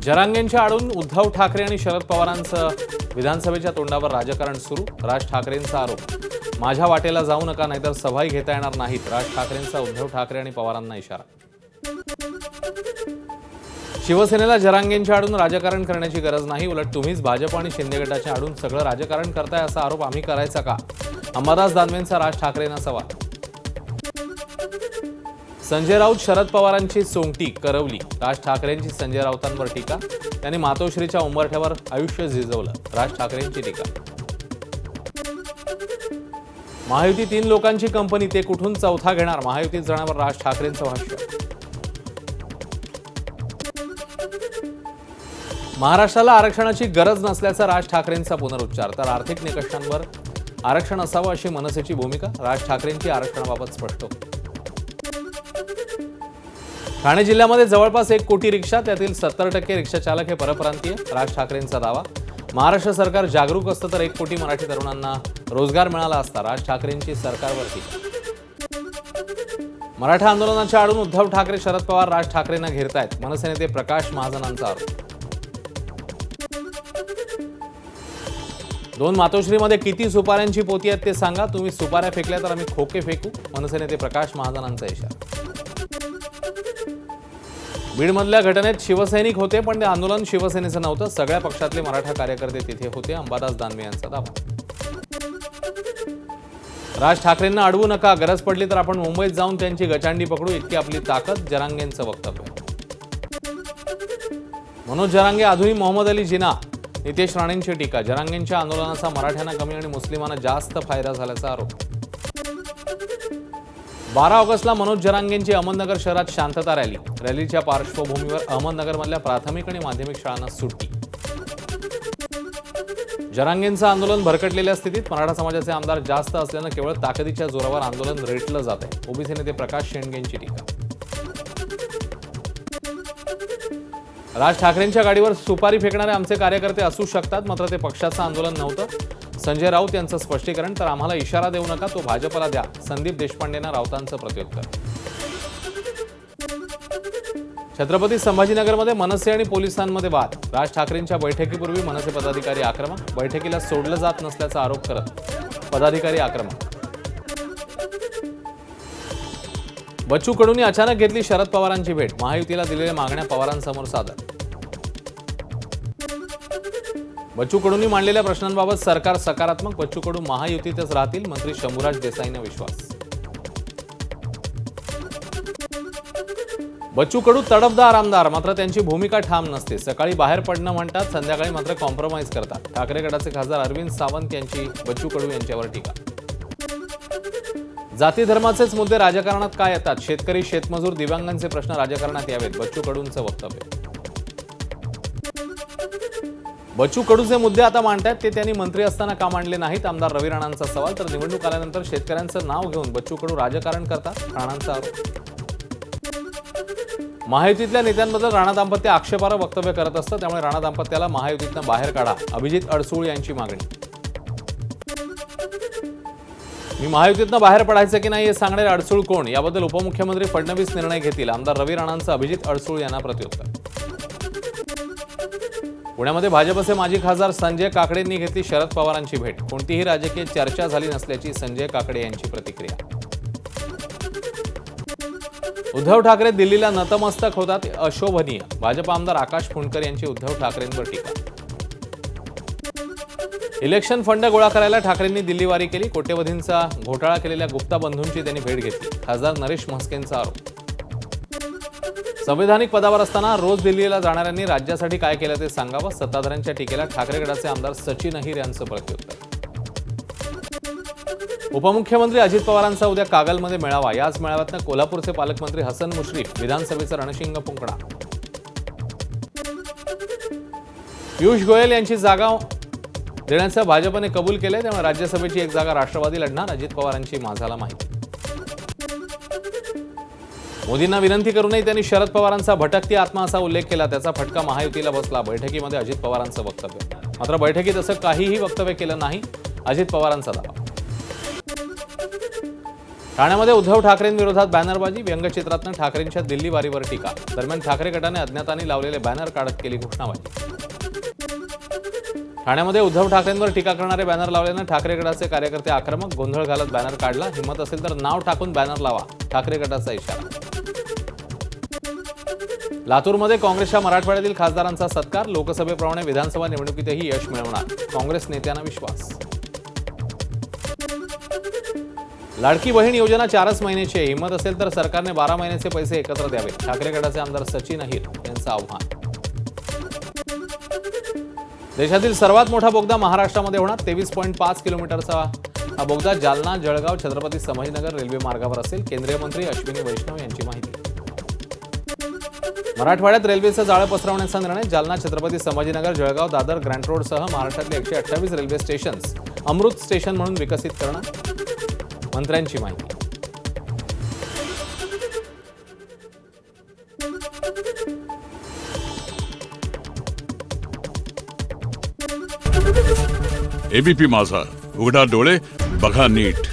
जरांगेंच्या आडून उद्धव ठाकरे आणि शरद पवारांचं विधानसभेच्या तोंडावर राजकारण सुरू। राज ठाकरेंचा आरोप, माझ्या वाटेला जाऊ नका नाहीतर सभाही घेता येणार नाहीत। राज ठाकरेंचा उद्धव ठाकरे आणि पवारांना इशारा। शिवसेनेला जरांगेंच्या आडून राजकारण करण्याची गरज नाही, उलट तुम्हीच भाजप आणि शिंदे गटाच्या आडून सगळं राजकारण करताय असा आरोप आम्ही करायचा का? अंबादास दानवेंचा राज ठाकरेंना सवाल। संजय राऊत शरद पवारांची सोंगटी करवली, राज ठाकरेंची संजय राऊतांवर टीका। त्यांनी मातोश्रीच्या उंबरठ्यावर आयुष्य झिजवलं, राज ठाकरेंची टीका। महायुती 3 लोकांची कंपनी, ते कुठून चौथा घेणार? महायुतीत जाण्यावर राज ठाकरेंचं भाष्य। महाराष्ट्राला आरक्षणाची गरज नसल्याचा राज ठाकरेंचा पुनरुच्चार, तर आर्थिक निकषांवर आरक्षण असावं अशी मनसेची भूमिका। राज ठाकरेंची आरक्षणाबाबत स्पष्ट। ठाणे जिल्ह्यामध्ये जवळपास 1 कोटी रिक्षा, त्यातील 70% रिक्षा चालक हे परप्रांतीय, राज ठाकरेंचा दावा। महाराष्ट्र सरकार जागरूक असतं तर 1 कोटी मराठी तरुणांना रोजगार मिळाला असता, राज ठाकरेंची सरकारवर टीका। मराठा आंदोलनाच्या आडून उद्धव ठाकरे शरद पवार राज ठाकरेंना घेरतायत, मनसे नेते प्रकाश महाजनांचा आरोप। 2 मातोश्रीमध्ये किती सुपाऱ्यांची पोती आहेत ते सांगा, तुम्ही सुपाऱ्या फेकल्या तर आम्ही खोके फेकू, मनसे नेते प्रकाश महाजनांचा इशारा। बीडमधल्या घटनेत शिवसैनिक होते, पण ते आंदोलन शिवसेनेचं नव्हतं, सगळ्या पक्षातले मराठा कार्यकर्ते तिथे होते, अंबादास दानवे यांचा दावा। राज ठाकरेंना अडवू नका, गरज पडली तर आपण मुंबईत जाऊन त्यांची गचांडी पकडू, इतकी आपली ताकद, जरांगेंचं वक्तव्य। मनोज जरांगे आधुनिक मोहम्मद अली जिना, नितेश राणेंची टीका। जरांगेंच्या आंदोलनाचा मराठ्यांना कमी आणि मुस्लिमांना जास्त फायदा झाल्याचा आरोप। 12 ऑगस्टला मनोज जरांगेंची अहमदनगर शहरात शांतता रॅलीच्या पार्श्वभूमीवर अहमदनगरमधल्या प्राथमिक आणि माध्यमिक शाळांना सुट्टी। जरांगेंचं आंदोलन भरकटलेल्या स्थितीत, मराठा समाजाचे आमदार जास्त असल्यानं केवळ ताकदीच्या जोरावर आंदोलन रेटलं जात आहे, ओबीसी नेते प्रकाश शेंडगेंची टीका। राज ठाकरेंच्या गाडीवर सुपारी फेकणारे आमचे कार्यकर्ते असू शकतात, मात्र ते पक्षाचं आंदोलन नव्हतं, संजय राऊत यांचं स्पष्टीकरण। तर आम्हाला इशारा देऊ नका, तो भाजपला द्या, संदीप देशपांडेंना राऊतांचं प्रत्युत्तर। छत्रपती संभाजीनगरमध्ये मनसे आणि पोलिसांमध्ये वाद, राज ठाकरेंच्या बैठकीपूर्वी मनसे पदाधिकारी आक्रमक, बैठकीला सोडलं जात नसल्याचा आरोप करत पदाधिकारी आक्रमक। बच्चू कडूंनी अचानक घेतली शरद पवारांची भेट, महायुतीला दिलेल्या मागण्या पवारांसमोर सादर। बच्चू कडूंनी मांडलेल्या प्रश्नांबाबत सरकार सकारात्मक, बच्चू कडू महायुतीतच राहतील, मंत्री शंभूराज देसाईंना विश्वास। बच्चू कडू तडफदार आमदार, मात्र त्यांची भूमिका ठाम नसते, सकाळी बाहेर पडणं म्हणतात, संध्याकाळी मात्र कॉम्प्रोमाइज करतात। ठाकरे गटाचे खासदार अरविंद सावंत यांची बच्चू कडू यांच्यावर टीका। जाती धर्माचेच मुद्दे राजकारणात काय येतात? शेतकरी, शेतमजूर, दिव्यांगांचे प्रश्न राजकारणात यावेत, बच्चू कडूंचं वक्तव्य। बच्चू कडूचे मुद्दे आता मांडतायत, ते त्यांनी मंत्री असताना का मांडले नाहीत? आमदार रवी राणांचा सवाल। तर निवडणूक आल्यानंतर शेतकऱ्यांचं नाव घेऊन बच्चू कडू राजकारण करतात, राणांचा आरोप। महायुतीतल्या नेत्यांबद्दल राणा दाम्पत्य आक्षेपार्ह वक्तव्य करत असतं, त्यामुळे राणा दाम्पत्याला महायुतीतनं बाहेर काढा, अभिजित अडसूळ यांची मागणी। मी महायुतीतनं बाहेर पडायचं की नाही हे सांगणारे अडसूळ कोण? याबद्दल उपमुख्यमंत्री फडणवीस निर्णय घेतील, आमदार रवी राणांचं अभिजित अडसूळ यांना प्रत्युत्तर। पुण्यामध्ये भाजपचे माजी खासदार संजय काकडेंनी घेतली शरद पवारांची भेट, कोणतीही राजकीय चर्चा झाली नसल्याची संजय काकडे यांची प्रतिक्रिया। उद्धव ठाकरे दिल्लीला नतमस्तक होतात, अशोभनीय, भाजप आमदार आकाश फुंडकर यांची उद्धव ठाकरेंवर टीका। इलेक्शन फंड गोळा करायला ठाकरेंनी दिल्लीवारी केली, कोट्यवधींचा घोटाळा केलेल्या गुप्ता बंधूंची त्यांनी भेट घेतली, खासदार नरेश म्हस्केंचा आरोप। संवैधानिक पदावर असताना रोज दिल्लीला जाणाऱ्यांनी राज्यासाठी काय केलं ते सांगावं, सत्ताधाऱ्यांच्या टीकेला ठाकरे गटाचे आमदार सचिन अहिर यांचं प्रत्युत्तर। उपमुख्यमंत्री अजित पवारांचा उद्या कागलमध्ये मेळावा, याच मेळाव्यातनं कोल्हापूरचे पालकमंत्री हसन मुश्रीफ, विधानसभेचं रणशिंग फुंकणार। पियुष गोयल यांची जागा देण्याचं भाजपने कबूल केलंय, त्यामुळे राज्यसभेची 1 जागा राष्ट्रवादी लढणार, अजित पवारांची माझाला माहिती। मोदींना विनंती करूनही त्यांनी शरद पवारांचा भटकती आत्मा असा उल्लेख केला, त्याचा फटका महायुतीला बसला, बैठकीमध्ये अजित पवारांचं वक्तव्य। मात्र बैठकीत असं काहीही वक्तव्य केलं नाही, अजित पवारांचा दावा। ठाण्यामध्ये उद्धव ठाकरेंविरोधात बॅनरबाजी, व्यंगचित्रातनं ठाकरेंच्या दिल्ली वारीवर टीका. दरम्यान ठाकरे गटाने अज्ञातांनी लावलेले बॅनर काढत केली घोषणाबाजी. ठाण्यामध्ये उद्धव ठाकरेंवर टीका करणारे बॅनर लावल्यानं ठाकरे गटाचे कार्यकर्ते आक्रमक, गोंधळ घालत बॅनर काढला. हिंमत असेल तर नाव टाकून बॅनर लावा, ठाकरे गटाचा इशारा. लातूरमध्ये काँग्रेसच्या मराठवाड्यातील खासदारांचा सत्कार. लोकसभेप्रमाणे विधानसभा निवडणुकीतही यश मिळवणार, काँग्रेस नेत्यांना विश्वास. लाडकी बहीण योजना 4च महिन्याची आहे. हिंमत असेल तर सरकारने 12 महिन्याचे पैसे एकत्र द्यावे, ठाकरे गटाचे आमदार सचिन अहिर यांचं आव्हान. देशातील सर्वात मोठा बोगदा महाराष्ट्रामध्ये होणार. 23.5 किलोमीटरचा हा बोगदा जालना, जळगाव, छत्रपती संभाजीनगर रेल्वे मार्गावर असेल. केंद्रीय मंत्री अश्विनी वैष्णव यांची माहिती. मराठवाड्यात रेल्वेचं जाळं पसरवण्याचा निर्णय. जालना, छत्रपती संभाजीनगर, जळगाव, दादर, ग्रँट रोडसह महाराष्ट्रातले 128 रेल्वे स्टेशन्स अमृत स्टेशन म्हणून विकसित करणार, मंत्र्यांची माहिती. एबीपी माझा, उघडा डोळे बघा नीट.